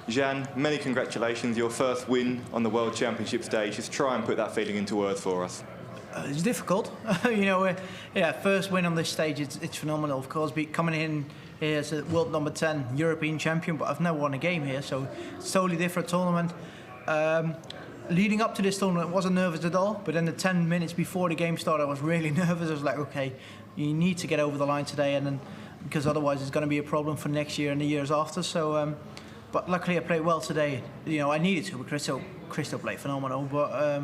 Gian, many congratulations. Your first win on the World Championship stage. Just try and put that feeling into words for us. It's difficult. Yeah, first win on this stage, it's phenomenal, of course. Coming in here as a world number 10 European champion, but I've never won a game here, so it's a totally different tournament. Leading up to this tournament, I wasn't nervous at all, but then the 10 minutes before the game started, I was really nervous. I was like, okay, you need to get over the line today, and then because otherwise it's going to be a problem for next year and the years after. So, but luckily I played well today. I needed to, but Cristo played phenomenal. But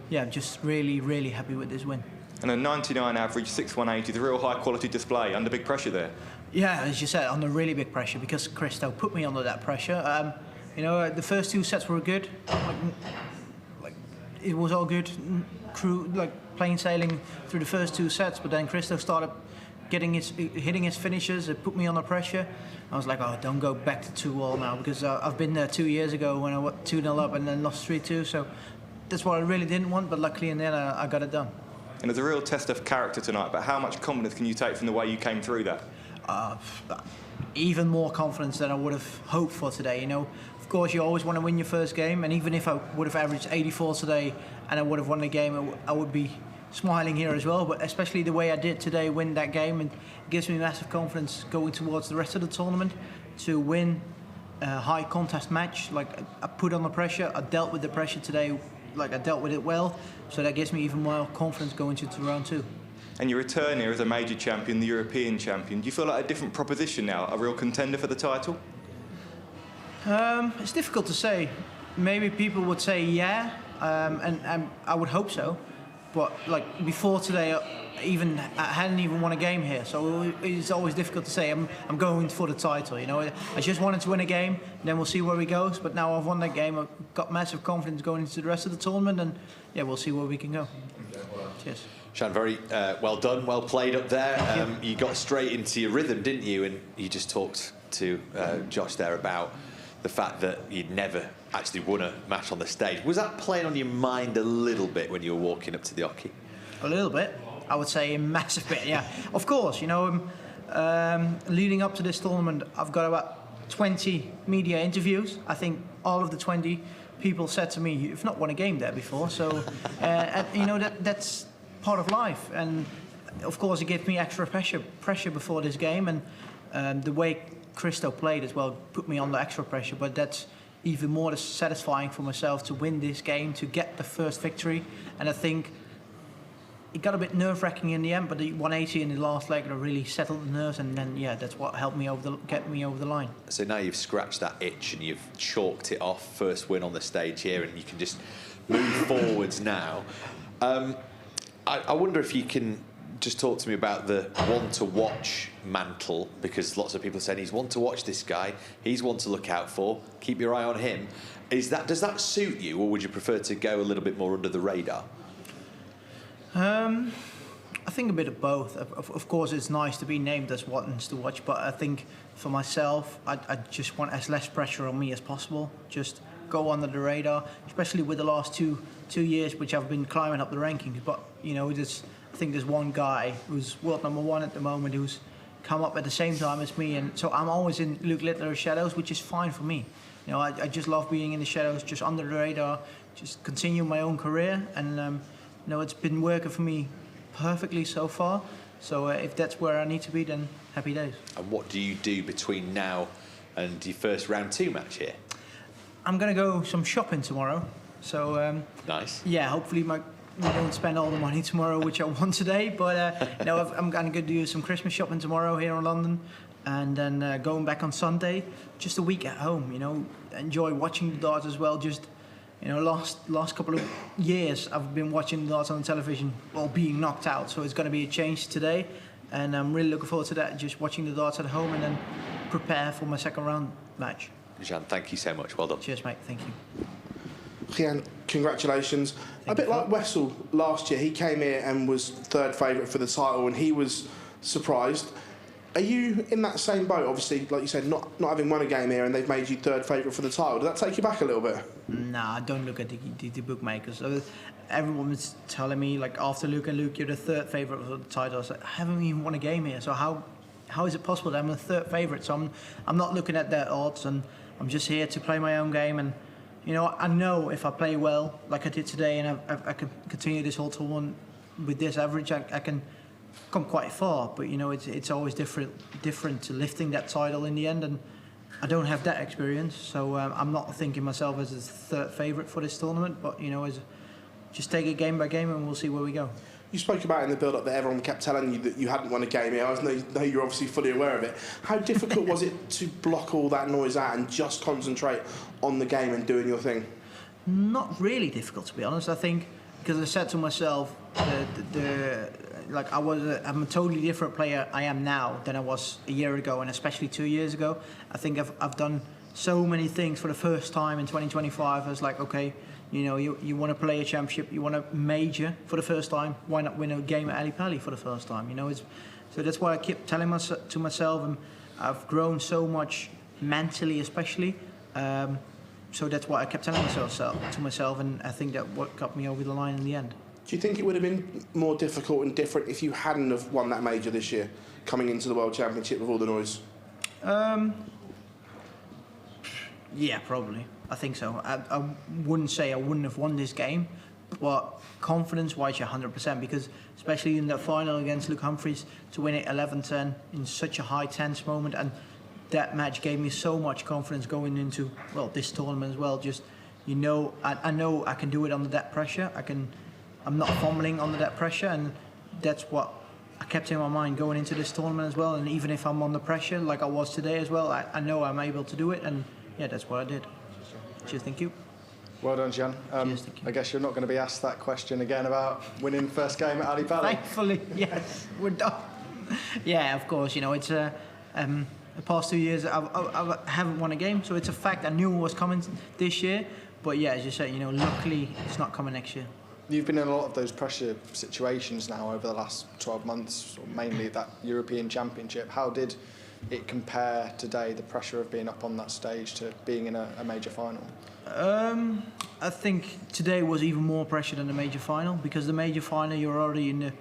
yeah, I'm just really happy with this win. And a 99 average, 6-1-80, the real high quality display under big pressure there. Yeah, as you said, under really big pressure, because Cristo put me under that pressure. The first two sets were good. It was all good, plain sailing through the first two sets, but then Cristo started hitting his finishes. It put me under pressure. I was like, oh, don't go back to 2-all now, because I've been there 2 years ago when I went 2-0 up and then lost 3-2. So that's what I really didn't want, but luckily in the end I got it done. And it's a real test of character tonight, but how much confidence can you take from the way you came through that? Even more confidence than I would have hoped for today. Of course, you always want to win your first game, and even if I would have averaged 84 today and I would have won the game, I would be smiling here as well. But especially the way I did today, win that game, and it gives me massive confidence going towards the rest of the tournament to win a high contest match. Like, I put on the pressure, I dealt with the pressure today, I dealt with it well, so that gives me even more confidence going into round 2. And your return here as a major champion, the European champion, do you feel like a different proposition now, a real contender for the title? It's difficult to say. Maybe people would say yeah, and I would hope so. But before today, I hadn't even won a game here, so it's always difficult to say. I'm going for the title. I just wanted to win a game, then we'll see where we go. But now I've won that game, I've got massive confidence going into the rest of the tournament, and yeah, we'll see where we can go. Cheers. Gian, very well done, well played up there. You got straight into your rhythm, didn't you? And you just talked to Josh there about the fact that you'd never actually won a match on the stage. Was that playing on your mind a little bit when you were walking up to the hockey? A little bit. I would say a massive bit, yeah. Of course, leading up to this tournament, I've got about 20 media interviews. I think all of the 20 people said to me, you've not won a game there before. So, that's part of life. And of course, it gave me extra pressure before this game. And the way Cristo played as well put me under extra pressure. But that's even more satisfying for myself to win this game, to get the first victory. And I think it got a bit nerve-wracking in the end, but the 180 in the last leg really settled the nerves, and then yeah, that's what helped me get me over the line. So now you've scratched that itch and you've chalked it off, first win on the stage here, and you can just move forwards now. I wonder if you can just talk to me about the one-to-watch mantle, because lots of people are saying he's one to watch, this guy, he's one to look out for, keep your eye on him. Does that suit you, or would you prefer to go a little bit more under the radar? I think a bit of both. Of course, it's nice to be named as ones to watch, but I think for myself, I just want as less pressure on me as possible. Just go under the radar, especially with the last two years, which I've been climbing up the rankings. But I think there's one guy who's world number 1 at the moment who's come up at the same time as me, and so I'm always in Luke Littler's shadows, which is fine for me. I just love being in the shadows, just under the radar, just continue my own career, and it's been working for me perfectly so far. So if that's where I need to be, then happy days. And what do you do between now and your first round 2 match here? I'm going to go some shopping tomorrow. So nice. Yeah, hopefully we don't spend all the money tomorrow, which I want today. But I'm going to go do some Christmas shopping tomorrow here in London, and then going back on Sunday. Just a week at home. Enjoy watching the darts as well. Just last couple of years I've been watching the darts on television while being knocked out, so it's going to be a change today, and I'm really looking forward to that, just watching the darts at home and then prepare for my second round match. Gian, thank you so much, well done. Cheers mate, thank you. Gian, congratulations. A bit like Wessel last year, he came here and was third favourite for the title, and he was surprised. Are you in that same boat? Obviously, like you said, not having won a game here, and they've made you third favourite for the title. Does that take you back a little bit? Nah, don't look at the bookmakers. Everyone was telling me, after Luke and Luke, you're the third favourite for the title. I was like, I haven't even won a game here, so how is it possible that I'm the third favourite? So I'm not looking at their odds, and I'm just here to play my own game, and I know if I play well like I did today, and I can continue this whole tournament with this average, I can come quite far. But it's always different to lifting that title in the end, and I don't have that experience, so I'm not thinking myself as a third favourite for this tournament. But just take it game by game, and we'll see where we go. You spoke about in the build-up that everyone kept telling you that you hadn't won a game here. I know you're obviously fully aware of it. How difficult was it to block all that noise out and just concentrate on the game and doing your thing? Not really difficult, to be honest. I think because I said to myself, I'm a totally different player I am now than I was a year ago, and especially 2 years ago. I think I've done so many things for the first time in 2025. I was like, okay, you want to play a championship, you want to major for the first time. Why not win a game at Ali Pali for the first time? So that's why I keep telling to myself, and I've grown so much mentally, especially. So that's why I kept telling myself, and I think that what got me over the line in the end. Do you think it would have been more difficult and different if you hadn't have won that major this year, coming into the World Championship with all the noise? Yeah, probably. I think so. I wouldn't say I wouldn't have won this game, but confidence-wise, you're 100%, because especially in the final against Luke Humphries, to win it 11-10 in such a high tense moment, and that match gave me so much confidence going into this tournament as well. Just I know I can do it under that pressure. I'm not fumbling under that pressure, and that's what I kept in my mind going into this tournament as well. And even if I'm under pressure, like I was today as well, I know I'm able to do it, and yeah, that's what I did. Cheers, thank you. Well done, Gian. Cheers, thank you. I guess you're not going to be asked that question again about winning first game at Ali Pali. Thankfully, yes, we're done. Yeah, of course. It's the past 2 years I haven't won a game, so it's a fact. I knew it was coming this year, but yeah, as you said, luckily it's not coming next year. You've been in a lot of those pressure situations now over the last 12 months, or mainly that European Championship. How did it compare today, the pressure of being up on that stage, to being in a major final? I think today was even more pressure than the major final, because the major final you're already in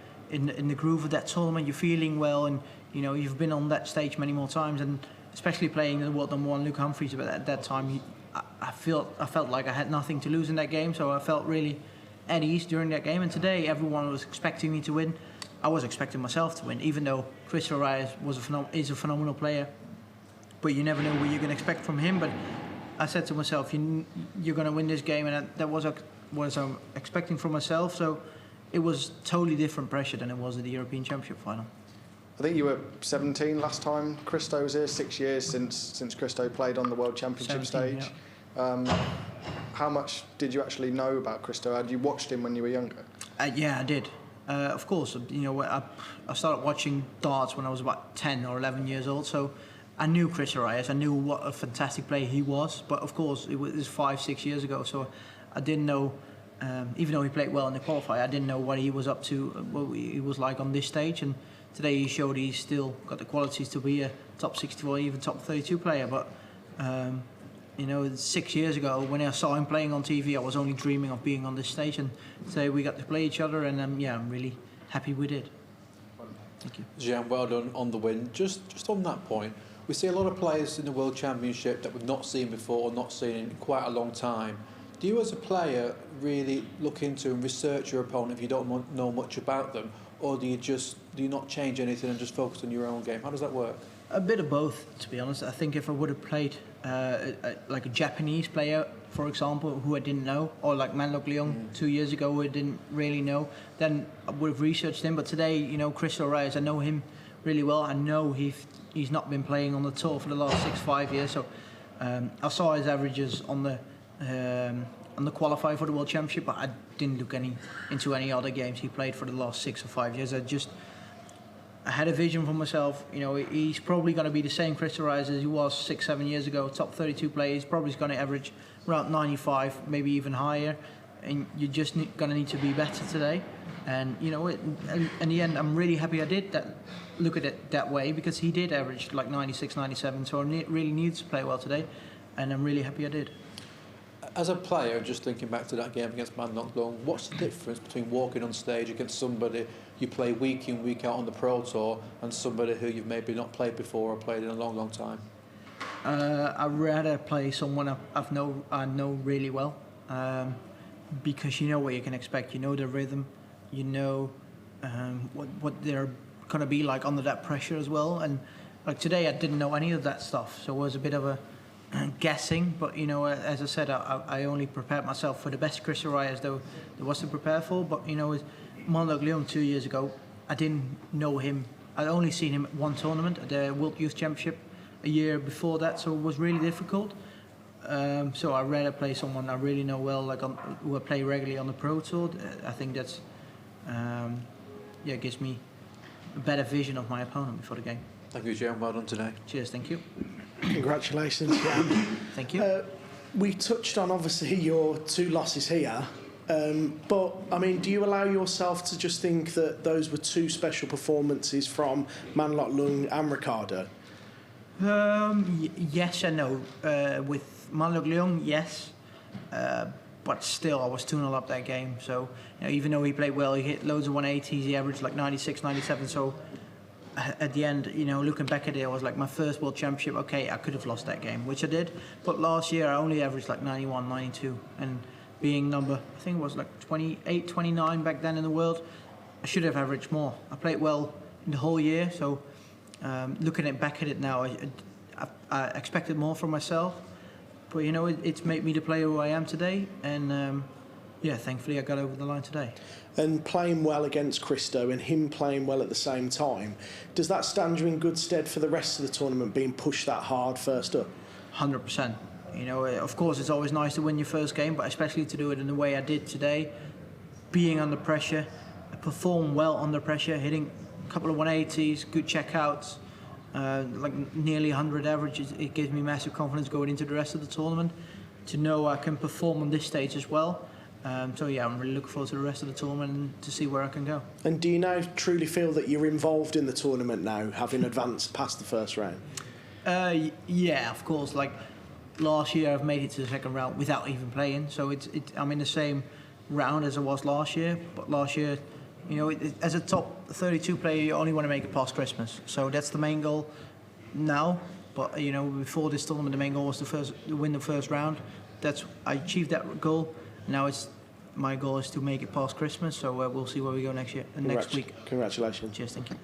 the groove of that tournament. You're feeling well, and you've been on that stage many more times, and especially playing the world number one Luke Humphries. But at that time, I felt like I had nothing to lose in that game, so I felt really at ease during that game. And today, everyone was expecting me to win. I was expecting myself to win, even though Cristo Reyes is a phenomenal player. But you never know what you're going to expect from him. But I said to myself, you're going to win this game, and that was what I'm expecting from myself. So it was totally different pressure than it was at the European Championship final. I think you were 17 last time Cristo was here. 6 years since Cristo played on the World Championship 17, stage. Yeah. How much did you actually know about Cristo? Had you watched him when you were younger? Yeah, I did. Of course, I started watching darts when I was about 10 or 11 years old, so I knew Cristo Reyes. I knew what a fantastic player he was, but of course it was 5-6 years ago, so I didn't know, even though he played well in the qualifier, I didn't know what he was up to, what he was like on this stage. And today he showed he's still got the qualities to be a top 64, even top 32 player. But 6 years ago, when I saw him playing on TV, I was only dreaming of being on this stage, and today we got to play each other, and I'm really happy we did. Thank you. Gian, well done on the win. Just on that point, we see a lot of players in the World Championship that we've not seen before, or not seen in quite a long time. Do you, as a player, really look into and research your opponent if you don't know much about them, or do you not change anything and just focus on your own game? How does that work? A bit of both, to be honest. I think if I would have played like a Japanese player, for example, who I didn't know, or like Manlok Leong 2 years ago, who I didn't really know, then I would have researched him. But today, Cristo Reyes, I know him really well. I know he's not been playing on the tour for the last 5 years, so I saw his averages on the qualifier for the World Championship, but I didn't look into any other games he played for the last 6 or 5 years. I had a vision for myself. He's probably going to be the same Cristo Reyes as he was 6-7 years ago. Top 32 player. He's probably going to average around 95, maybe even higher. And you're just going to need to be better today. And in the end, I'm really happy I did that. Look at it that way, because he did average like 96, 97. So I really needed to play well today, and I'm really happy I did. As a player, just thinking back to that game against Manlok Leong, what's the difference between walking on stage against somebody you play week in, week out on the Pro Tour, and somebody who you've maybe not played before or played in a long, long time? I'd rather play someone I know really well, because you know what you can expect. You know their rhythm, you know what they're gonna be like under that pressure as well. And like today, I didn't know any of that stuff, so it was a bit of a guessing. But you know, as I said, I only prepared myself for the best Cristo Reyes there was to prepare for. But you know, with Monlok Leon 2 years ago, I didn't know him. I'd only seen him at one tournament, at the World Youth Championship, a year before that, so it was really difficult. So I'd rather play someone I really know well, like who I play regularly on the Pro Tour. I think that's gives me a better vision of my opponent before the game. Thank you, Gian. Well done today. Cheers, thank you. Congratulations, Gian. Thank you. We touched on, obviously, your 2 losses here. But, I mean, do you allow yourself to just think that those were 2 special performances from Manlok Lung and Ricardo? Yes and no. With Manlok Leon, yes. But still, I was 2-0 up that game. So, you know, even though he played well, he hit loads of 180s, he averaged like 96, 97. So, at the end, you know, looking back at it, I was like, my first World Championship, okay, I could have lost that game, which I did. But last year, I only averaged like 91, 92. And being number, I think it was like 28, 29 back then in the world, I should have averaged more. I played well in the whole year. So, looking back at it now, I expected more from myself. But, you know, it's made me the player who I am today. And, thankfully I got over the line today. And playing well against Cristo and him playing well at the same time, does that stand you in good stead for the rest of the tournament, being pushed that hard first up? 100%. You know, of course, it's always nice to win your first game, but especially to do it in the way I did today, being under pressure, perform well under pressure, hitting a couple of 180s, good checkouts, like nearly 100 averages. It gives me massive confidence going into the rest of the tournament to know I can perform on this stage as well. I'm really looking forward to the rest of the tournament and to see where I can go. And do you now truly feel that you're involved in the tournament now, having advanced past the first round? Yeah, of course. Like last year, I've made it to the second round without even playing. So I'm in the same round as I was last year. But last year, you know, as a top 32 player, you only want to make it past Christmas. So that's the main goal now. But you know, before this tournament, the main goal was to win the first round. I achieved that goal. Now my goal is to make it past Christmas. So we'll see where we go next week. Congratulations. Cheers, thank you.